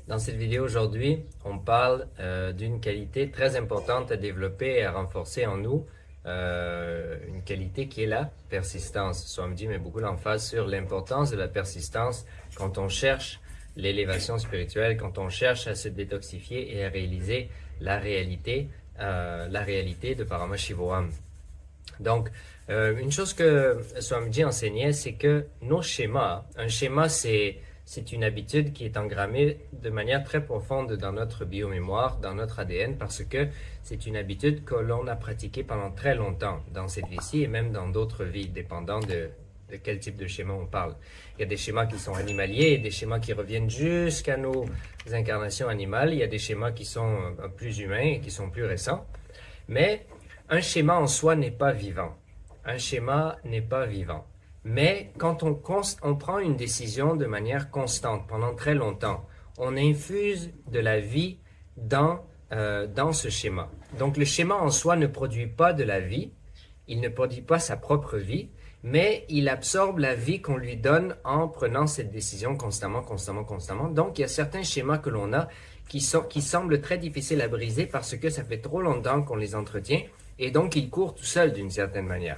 Dans cette vidéo aujourd'hui, on parle d'une qualité très importante à développer et à renforcer en nous, une qualité qui est la persistance. Swamiji met beaucoup l'emphase sur l'importance de la persistance quand on cherche l'élévation spirituelle, quand on cherche à se détoxifier et à réaliser la réalité de Paramashivoham. Donc, une chose que Swamiji enseignait, c'est que nos schémas, un schéma c'est une habitude qui est engrammée de manière très profonde dans notre biomémoire, dans notre ADN, parce que c'est une habitude que l'on a pratiquée pendant très longtemps dans cette vie-ci et même dans d'autres vies, dépendant de quel type de schéma on parle. Il y a des schémas qui sont animaliers et des schémas qui reviennent jusqu'à nos incarnations animales. Il y a des schémas qui sont plus humains et qui sont plus récents. Mais un schéma en soi n'est pas vivant. Un schéma n'est pas vivant. Mais quand on prend une décision de manière constante pendant très longtemps, on infuse de la vie dans ce schéma. Donc le schéma en soi ne produit pas de la vie, il ne produit pas sa propre vie, mais il absorbe la vie qu'on lui donne en prenant cette décision constamment. Donc il y a certains schémas que l'on a qui semblent très difficiles à briser parce que ça fait trop longtemps qu'on les entretient et donc ils courent tout seuls d'une certaine manière.